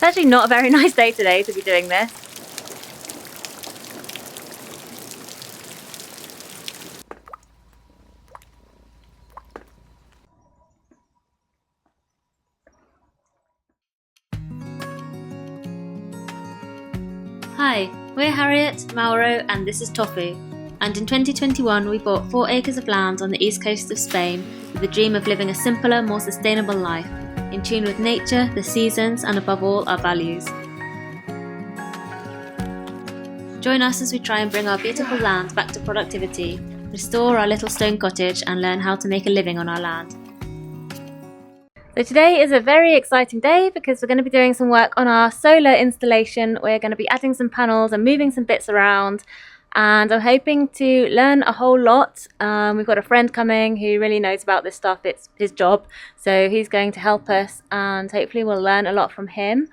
actually not a very nice day today to be doing this. Hi, we're Harriet, Mauro and this is Tofu, and in 2021 we bought 4 acres of land on the east coast of Spain with the dream of living a simpler, more sustainable life, in tune with nature, the seasons and above all our values. Join us as we try and bring our beautiful land back to productivity, restore our little stone cottage and learn how to make a living on our land. So today is a very exciting day because we're going to be doing some work on our solar installation. We're going to be adding some panels and moving some bits around, and I'm hoping to learn a whole lot. We've got a friend coming who really knows about this stuff. It's his job, so he's going to help us and hopefully we'll learn a lot from him.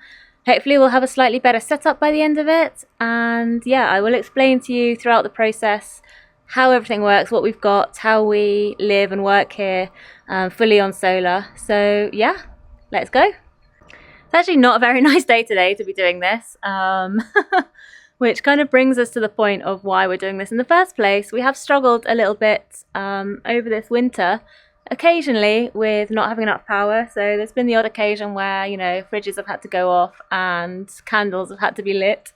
Hopefully we'll have a slightly better setup by the end of it, and yeah, I will explain to you throughout the process how everything works, what we've got, how we live and work here fully on solar. So yeah, let's go. It's actually not a very nice day today to be doing this, which kind of brings us to the point of why we're doing this in the first place. We have struggled a little bit over this winter, occasionally with not having enough power. So there's been the odd occasion where, you know, fridges have had to go off and candles have had to be lit.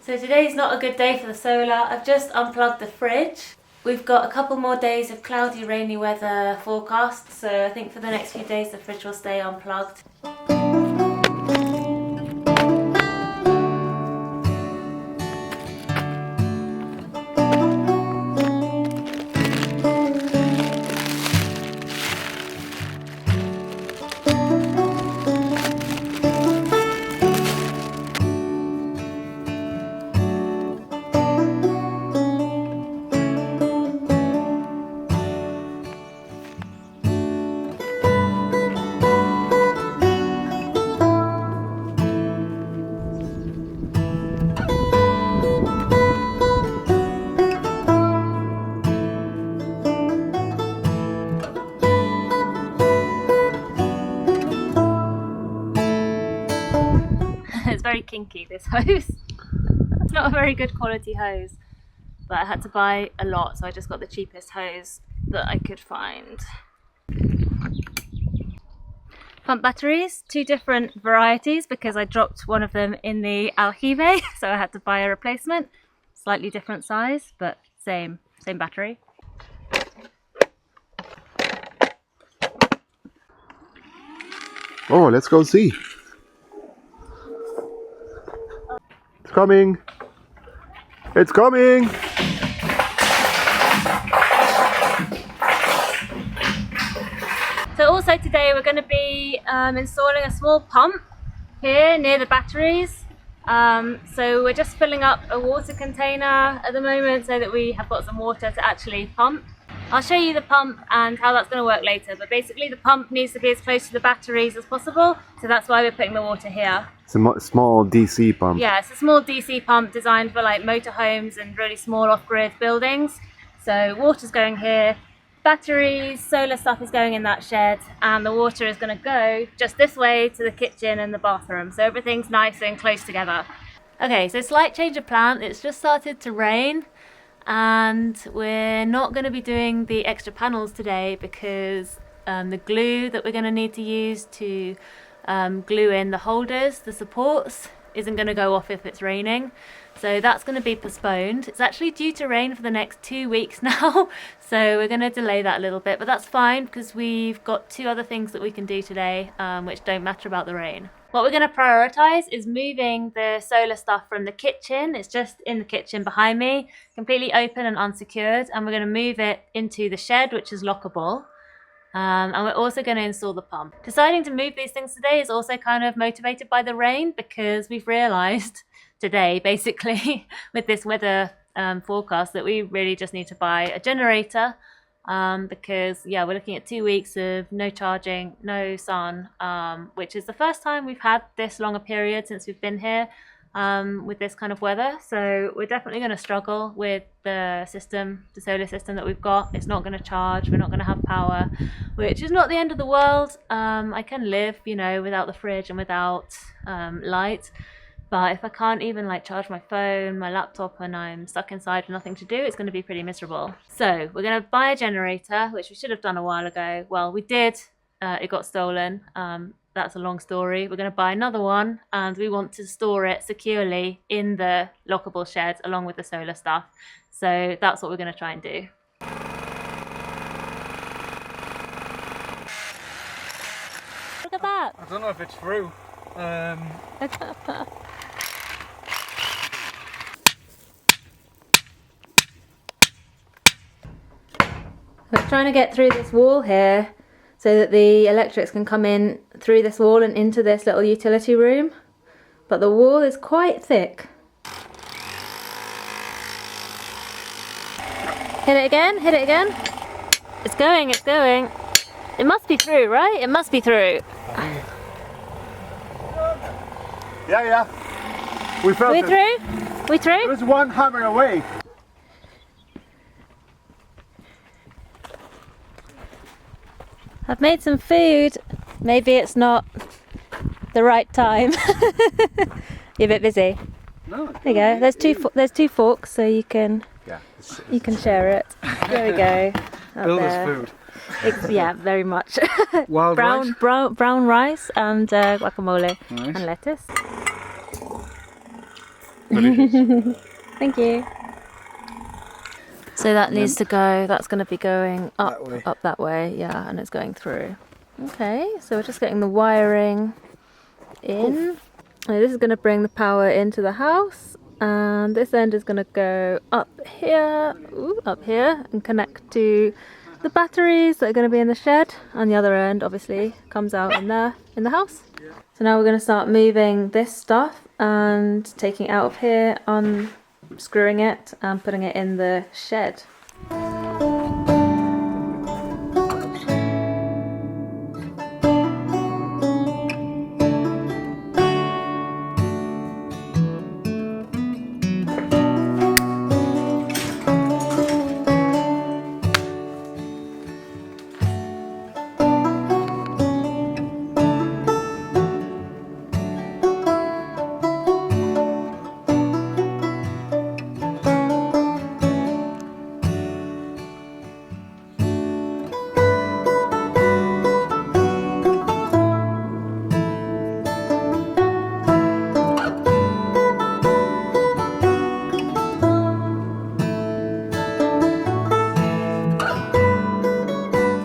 So today's not a good day for the solar. I've just unplugged the fridge. We've got a couple more days of cloudy, rainy weather forecast, so I think for the next few days the fridge will stay unplugged. It's very kinky, this hose. It's not a very good quality hose, but I had to buy a lot, so I just got the cheapest hose that I could find. Pump batteries, 2 different varieties because I dropped one of them in the aljibe, so I had to buy a replacement. Slightly different size, but same battery. Oh, let's go see. It's coming. It's coming. So also today we're going to be installing a small pump here near the batteries. So we're just filling up a water container at the moment so that we have got some water to actually pump. I'll show you the pump and how that's going to work later, but basically the pump needs to be as close to the batteries as possible, so that's why we're putting the water here. It's a small DC pump. Yeah, it's a small DC pump designed for like motorhomes and really small off-grid buildings. So water's going here, batteries, solar stuff is going in that shed, and the water is going to go just this way to the kitchen and the bathroom, so everything's nice and close together. Okay, so slight change of plan. It's just started to rain and we're not going to be doing the extra panels today because the glue that we're going to need to use to glue in the holders, the supports, isn't going to go off if it's raining, so that's going to be postponed. It's actually due to rain for the next 2 weeks now, so we're going to delay that a little bit, but that's fine because we've got 2 other things that we can do today which don't matter about the rain. What we're going to prioritize is moving the solar stuff from the kitchen. It's just in the kitchen behind me, completely open and unsecured, and we're going to move it into the shed, which is lockable. And we're also going to install the pump. Deciding to move these things today is also kind of motivated by the rain, because we've realised today, basically, with this weather forecast, that we really just need to buy a generator because, yeah, we're looking at 2 weeks of no charging, no sun, which is the first time we've had this long a period since we've been here. with this kind of weather. So we're definitely going to struggle with the system, the solar system that we've got. It's not going to charge. We're not going to have power, which is not the end of the world. I can live, you know, without the fridge and without light. But if I can't even like charge my phone, my laptop, and I'm stuck inside with nothing to do, it's going to be pretty miserable. So we're going to buy a generator, which we should have done a while ago. Well, we did. It got stolen. That's a long story. We're going to buy another one, and we want to store it securely in the lockable shed along with the solar stuff. So that's what we're going to try and do. Look at that. I don't know if it's through. We're trying to get through this wall here so that the electrics can come in through this wall and into this little utility room. But the wall is quite thick. Hit it again, hit it again. It's going, it's going. It must be through, right? It must be through. Yeah. We felt it. Through? We through? There's one hammer away. I've made some food. Maybe it's not the right time. You're a bit busy. No. There you go. There's two forks, so you can share it. There we go. Builder's food. Yeah, very much. Wild rice? brown rice and guacamole and lettuce. Thank you. So that needs to go. That's going to be going up that way. Yeah, and it's going through. Okay, so we're just getting the wiring in. And this is going to bring the power into the house, and this end is going to go up here, and connect to the batteries that are going to be in the shed, and the other end obviously comes out in there in the house. So now we're going to start moving this stuff and taking it out of here, unscrewing it and putting it in the shed.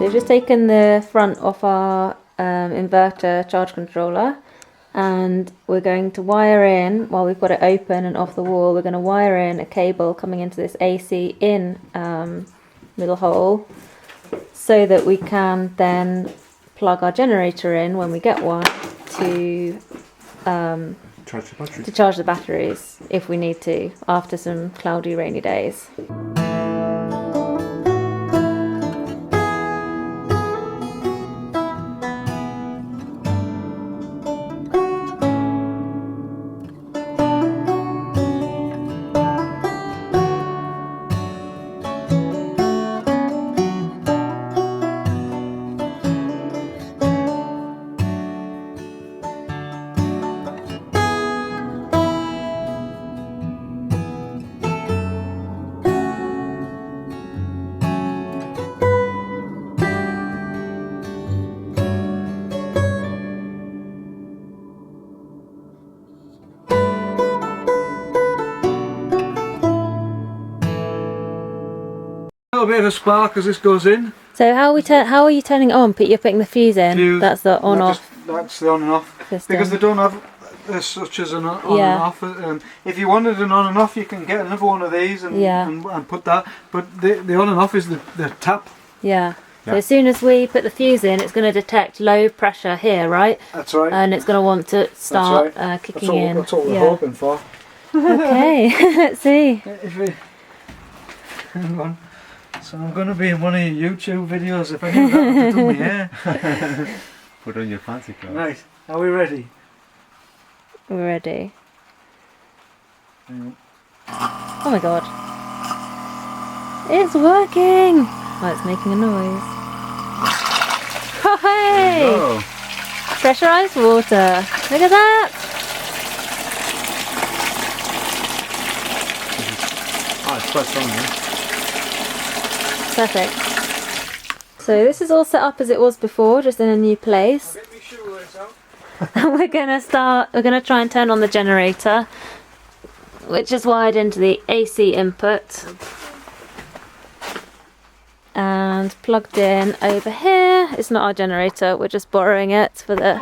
We've just taken the front off our inverter charge controller, and we're going to wire in, while we've got it open and off the wall, we're going to wire in a cable coming into this AC in middle hole, so that we can then plug our generator in when we get one to charge the batteries if we need to after some cloudy, rainy days. A little bit of a spark as this goes in. So how are you turning it on? You're putting the fuse in. That's the on off. That's the on and off. System. Because they don't have such as an on and off. If you wanted an on and off, you can get another one of these and put that. But the on and off is the tap. Yeah. So as soon as we put the fuse in, it's going to detect low pressure here, right? That's right. And it's going to want to start kicking in. That's all we're hoping for. Okay, let's see. Hang on. So I'm going to be in one of your YouTube videos if I do that to do my hair. Put on your fancy clothes. Right, are we ready? We're ready. Oh my god. It's working! Oh, it's making a noise. Oh, hey! Oh. Pressurized water. Look at that! Oh, it's quite strong, yeah? Perfect. So this is all set up as it was before, just in a new place. And we're gonna try and turn on the generator, which is wired into the AC input and plugged in over here. It's not our generator, we're just borrowing it for the...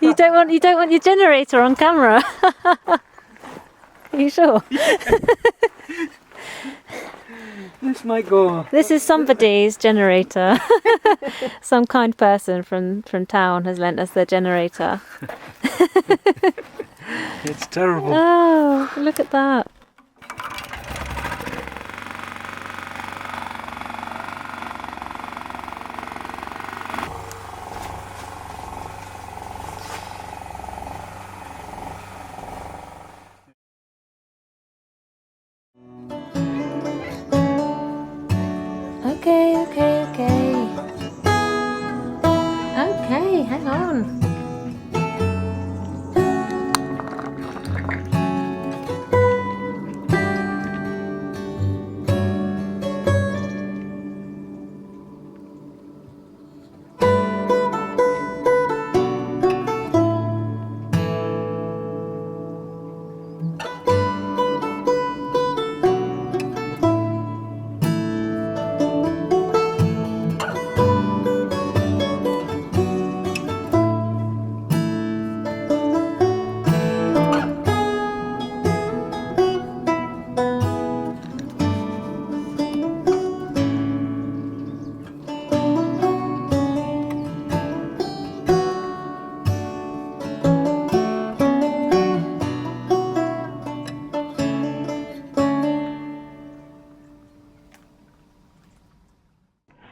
You don't want your generator on camera? Are you sure? This might go. This is somebody's generator. Some kind person from town has lent us their generator. It's terrible. Oh, look at that. Okay, hang on.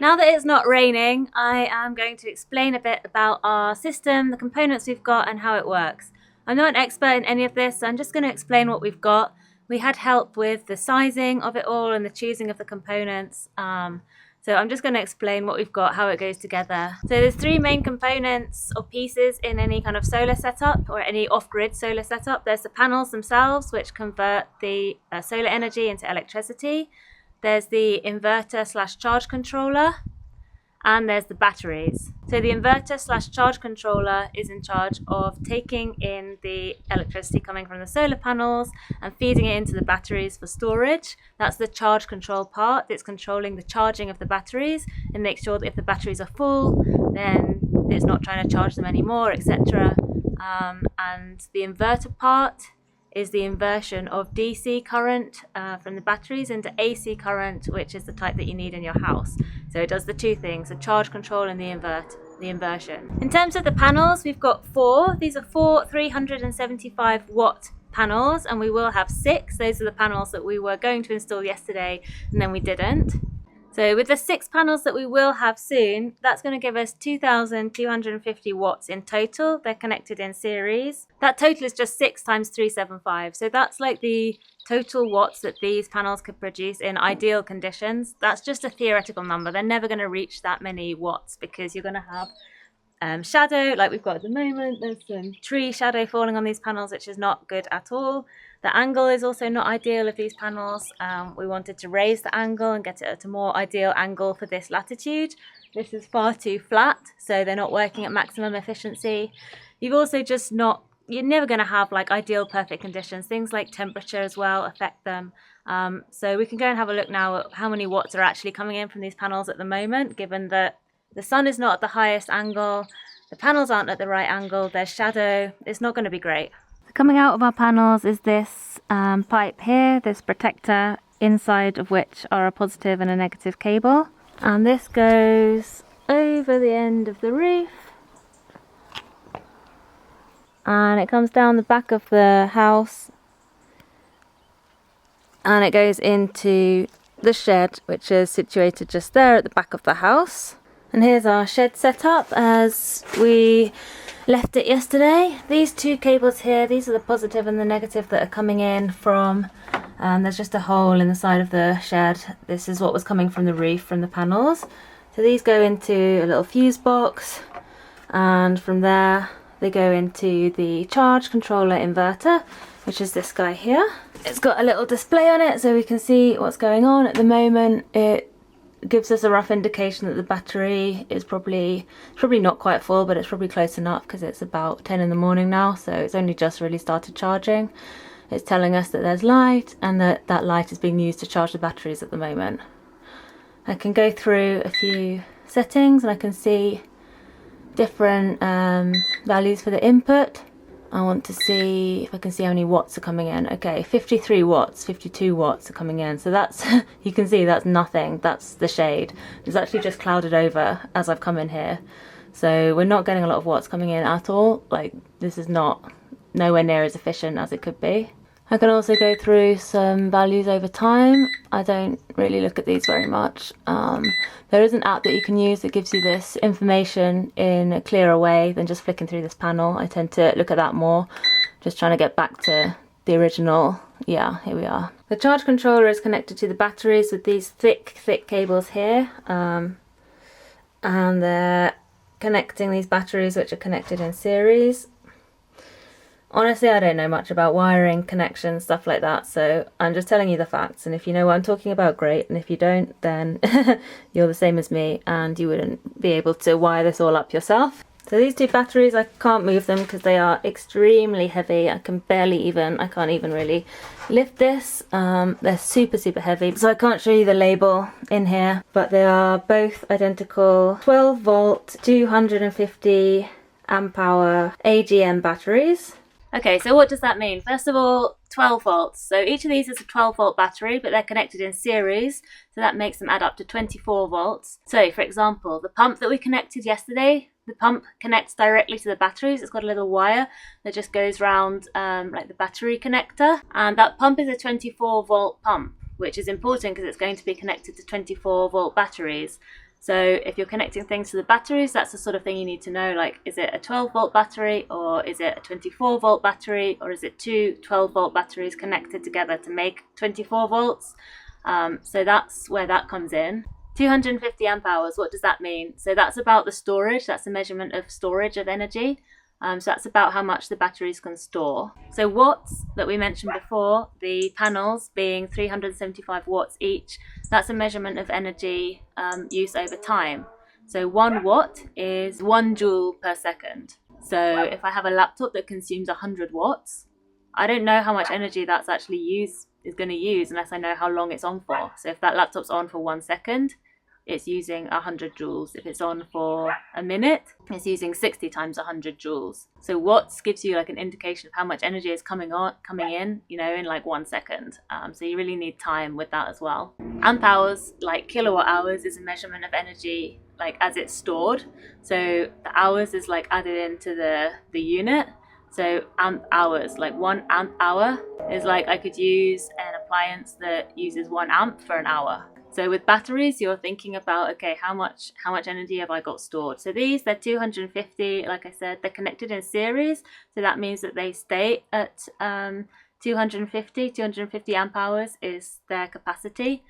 Now that it's not raining, I am going to explain a bit about our system, the components we've got and how it works. I'm not an expert in any of this, so I'm just going to explain what we've got. We had help with the sizing of it all and the choosing of the components. So I'm just going to explain what we've got, how it goes together. So there's three main components or pieces in any kind of solar setup or any off-grid solar setup. There's the panels themselves, which convert the solar energy into electricity. There's the inverter/charge controller, and there's the batteries. So the inverter/charge controller is in charge of taking in the electricity coming from the solar panels and feeding it into the batteries for storage. That's the charge control part. It's controlling the charging of the batteries and make sure that if the batteries are full, then it's not trying to charge them anymore, etc. And the inverter part is the inversion of DC current from the batteries into AC current, which is the type that you need in your house. So it does the two things, the charge control and the inversion. In terms of the panels, we've got four. These are four 375 watt panels, and we will have 6. Those are the panels that we were going to install yesterday and then we didn't. So with the 6 panels that we will have soon, that's going to give us 2,250 watts in total. They're connected in series. That total is just 6 times 375. So that's like the total watts that these panels could produce in ideal conditions. That's just a theoretical number. They're never going to reach that many watts because you're going to have shadow like we've got at the moment. There's some tree shadow falling on these panels, which is not good at all. The angle is also not ideal of these panels. We wanted to raise the angle and get it at a more ideal angle for this latitude. This is far too flat, so they're not working at maximum efficiency. You've also just not, you're never going to have like ideal perfect conditions. Things like temperature as well affect them. So we can go and have a look now at how many watts are actually coming in from these panels at the moment, given that the sun is not at the highest angle, the panels aren't at the right angle, there's shadow. It's not going to be great. Coming out of our panels is this pipe here, this protector, inside of which are a positive and a negative cable. And this goes over the end of the roof. And it comes down the back of the house. And it goes into the shed, which is situated just there at the back of the house. And here's our shed setup as we left it yesterday. These two cables here, these are the positive and the negative that are coming in from, there's just a hole in the side of the shed. This is what was coming from the roof, from the panels. So these go into a little fuse box, and from there they go into the charge controller inverter, which is this guy here. It's got a little display on it so we can see what's going on. At the moment it gives us a rough indication that the battery is probably not quite full, but it's probably close enough because it's about 10 in the morning now, so it's only just really started charging. It's telling us that there's light and that that light is being used to charge the batteries at the moment. I can go through a few settings and I can see different values for the input. I want to see if I can see how many watts are coming in. Okay, 53 watts, 52 watts are coming in. So that's, you can see that's nothing. That's the shade. It's actually just clouded over as I've come in here. So we're not getting a lot of watts coming in at all. Like, this is nowhere near as efficient as it could be. I can also go through some values over time. I don't really look at these very much. There is an app that you can use that gives you this information in a clearer way than just flicking through this panel. I tend to look at that more, just trying to get back to the original. Yeah, here we are. The charge controller is connected to the batteries with these thick cables here. And they're connecting these batteries, which are connected in series. Honestly, I don't know much about wiring, connections, stuff like that, so I'm just telling you the facts, and if you know what I'm talking about, great, and if you don't, then you're the same as me and you wouldn't be able to wire this all up yourself. So these two batteries, I can't move them because they are extremely heavy. I can't even really lift this. They're super heavy, so I can't show you the label in here, but they are both identical 12 volt, 250 amp hour AGM batteries. Okay, so what does that mean? First of all, 12 volts. So each of these is a 12 volt battery, but they're connected in series, so that makes them add up to 24 volts. So for example, the pump that we connected yesterday, the pump connects directly to the batteries. It's got a little wire that just goes round like the battery connector, and that pump is a 24 volt pump, which is important because it's going to be connected to 24 volt batteries. So if you're connecting things to the batteries, that's the sort of thing you need to know, like, is it a 12 volt battery, or is it a 24 volt battery, or is it two 12 volt batteries connected together to make 24 volts? So that's where that comes in. 250 amp hours, what does that mean? So that's about the storage, that's a measurement of storage of energy. So that's about how much the batteries can store. So watts that we mentioned before, the panels being 375 watts each, that's a measurement of energy use over time. So 1 watt is 1 joule per second. So if I have a laptop that consumes 100 watts, I don't know how much energy that's actually is going to use unless I know how long it's on for. So if that laptop's on for 1 second, it's using 100 joules. If it's on for a minute, it's using 60 times 100 joules. So watts gives you like an indication of how much energy is coming in, you know, in like 1 second. So you really need time with that as well. Amp hours, like kilowatt hours, is a measurement of energy like as it's stored. So the hours is like added into the unit. So amp hours, like 1 amp hour is like I could use an appliance that uses 1 amp for an hour. So with batteries, you're thinking about, okay, how much energy have I got stored? So these, they're 250, like I said, they're connected in series. So that means that they stay at 250 amp hours is their capacity,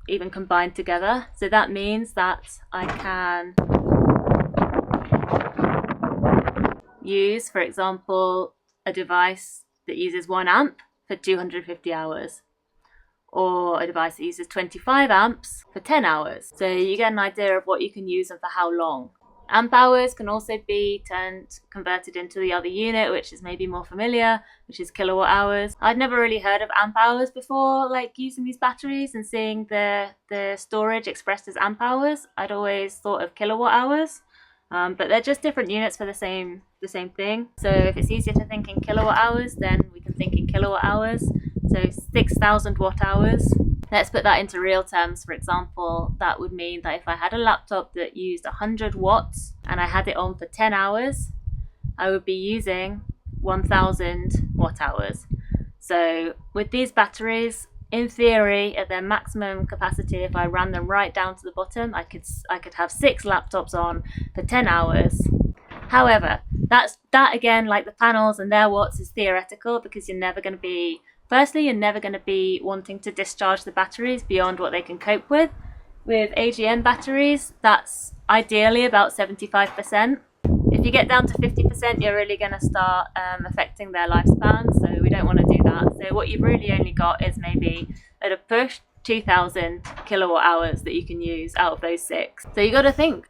even combined together. So that means that I can use, for example, a device that uses 1 amp for 250 hours. Or a device that uses 25 amps for 10 hours. So you get an idea of what you can use and for how long. Amp hours can also be converted into the other unit, which is maybe more familiar, which is kilowatt hours. I'd never really heard of amp hours before, like using these batteries and seeing the storage expressed as amp hours. I'd always thought of kilowatt hours, but they're just different units for the same thing. So if it's easier to think in kilowatt hours, then we can think in kilowatt hours. So 6,000 watt hours. Let's put that into real terms. For example, that would mean that if I had a laptop that used 100 watts and I had it on for 10 hours, I would be using 1,000 watt hours. So with these batteries, in theory, at their maximum capacity, if I ran them right down to the bottom, I could have 6 laptops on for 10 hours. However, That again, like the panels and their watts, is theoretical, because you're never going to be wanting to discharge the batteries beyond what they can cope with. With AGM batteries, that's ideally about 75%. If you get down to 50%, you're really going to start affecting their lifespan, so we don't want to do that. So what you've really only got is maybe, at a push, 2,000 kilowatt hours that you can use out of those 6. So you got to think,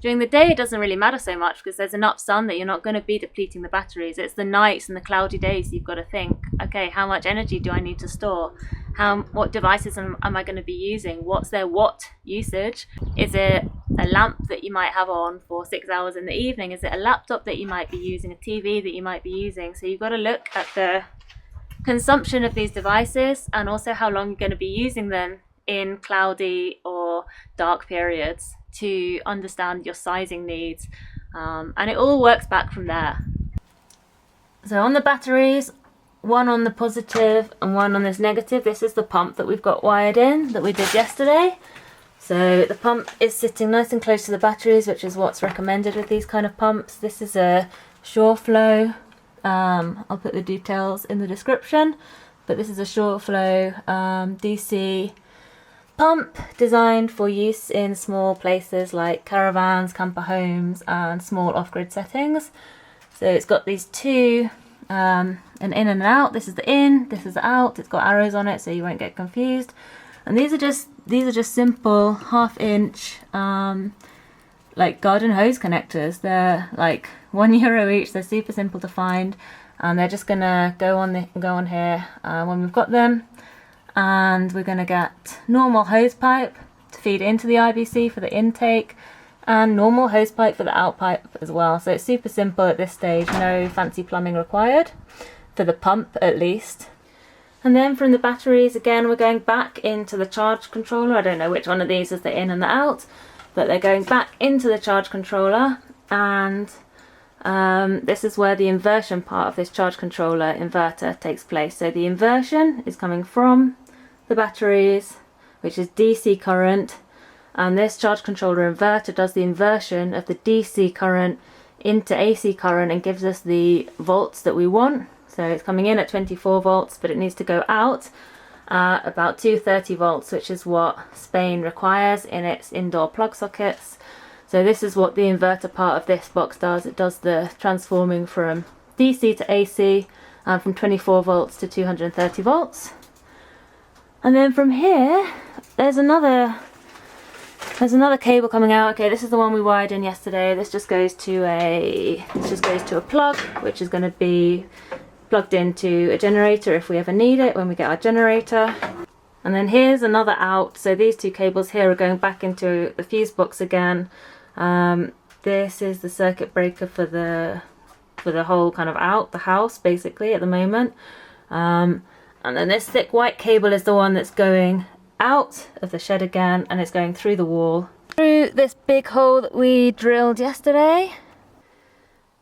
during the day it doesn't really matter so much, because there's enough sun that you're not going to be depleting the batteries. It's the nights and the cloudy days you've got to think, okay, how much energy do I need to store? What devices am I going to be using? What's their watt usage? Is it a lamp that you might have on for 6 hours in the evening? Is it a laptop that you might be using, a TV that you might be using? So you've got to look at the consumption of these devices, and also how long you're going to be using them in cloudy or dark periods, to understand your sizing needs, and it all works back from there. So on the batteries, one on the positive and one on this negative. This is the pump that we've got wired in, that we did yesterday. So the pump is sitting nice and close to the batteries, which is what's recommended with these kind of pumps. This is a Shurflo. I'll put the details in the description, but this is a Shurflo DC pump designed for use in small places like caravans, camper homes, and small off-grid settings. So it's got these two, an in and an out. This is the in, this is the out. It's got arrows on it so you won't get confused. And these are just simple 1/2 inch like garden hose connectors. They're like €1 each. They're super simple to find, and they're just gonna go on here when we've got them. And we're going to get normal hose pipe to feed into the IBC for the intake, and normal hose pipe for the out pipe as well. So it's super simple at this stage, no fancy plumbing required, for the pump at least. And then from the batteries, again, we're going back into the charge controller. I don't know which one of these is the in and the out, but they're going back into the charge controller, and this is where the inversion part of this charge controller inverter takes place. So the inversion is coming from the batteries, which is DC current, and this charge controller inverter does the inversion of the DC current into AC current and gives us the volts that we want. So it's coming in at 24 volts, but it needs to go out about 230 volts, which is what Spain requires in its indoor plug sockets. So this is what the inverter part of this box does. It does the transforming from DC to AC, and from 24 volts to 230 volts. And then from here, there's another cable coming out. Okay, this is the one we wired in yesterday. This just goes to a plug, which is going to be plugged into a generator if we ever need it when we get our generator. And then here's another out. So these two cables here are going back into the fuse box again. This is the circuit breaker for the whole kind of out, the house basically at the moment. And then this thick white cable is the one that's going out of the shed again, and it's going through the wall, through this big hole that we drilled yesterday.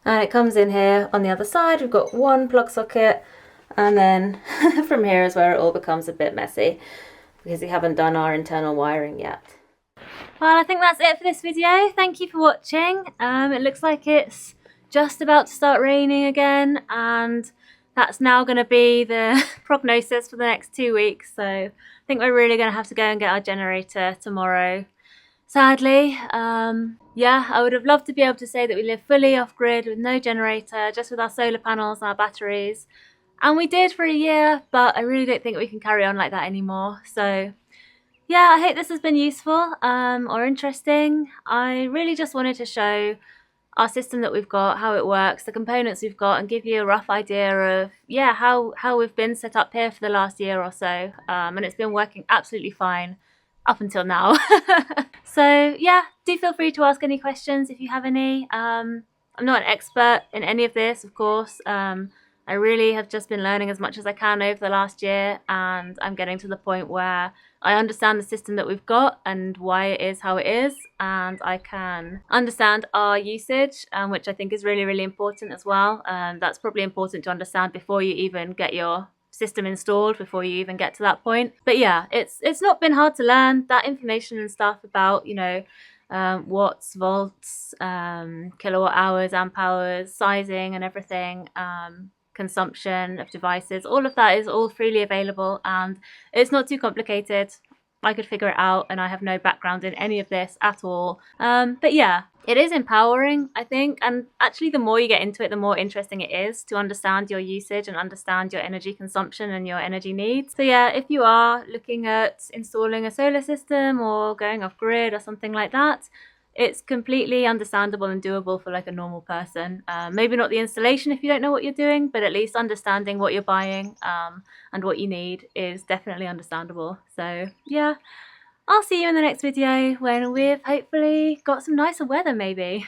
And it comes in here on the other side. We've got one plug socket, and then from here is where it all becomes a bit messy, because we haven't done our internal wiring yet. Well, I think that's it for this video. Thank you for watching. It looks like it's just about to start raining again, and that's now going to be the prognosis for the next 2 weeks. So I think we're really going to have to go and get our generator tomorrow, sadly. Yeah, I would have loved to be able to say that we live fully off grid with no generator, just with our solar panels and our batteries. And we did for a year, but I really don't think we can carry on like that anymore. So yeah, I hope this has been useful or interesting. I really just wanted to show our system that we've got, how it works, the components we've got, and give you a rough idea of, yeah, how we've been set up here for the last year or so. And it's been working absolutely fine up until now. So yeah, do feel free to ask any questions if you have any. I'm not an expert in any of this, of course. I really have just been learning as much as I can over the last year, and I'm getting to the point where I understand the system that we've got and why it is how it is, and I can understand our usage, which I think is really, really important as well. That's probably important to understand before you even get your system installed, before you even get to that point. But yeah, it's not been hard to learn that information and stuff about, you know, watts, volts, kilowatt hours, amp hours, sizing and everything, consumption of devices. All of that is all freely available, and it's not too complicated. I could figure it out, and I have no background in any of this at all. But yeah, it is empowering, I think, and actually the more you get into it, the more interesting it is to understand your usage and understand your energy consumption and your energy needs. So yeah, if you are looking at installing a solar system or going off grid or something like that, it's completely understandable and doable for like a normal person. Maybe not the installation if you don't know what you're doing, but at least understanding what you're buying and what you need is definitely understandable. So yeah, I'll see you in the next video when we've hopefully got some nicer weather maybe.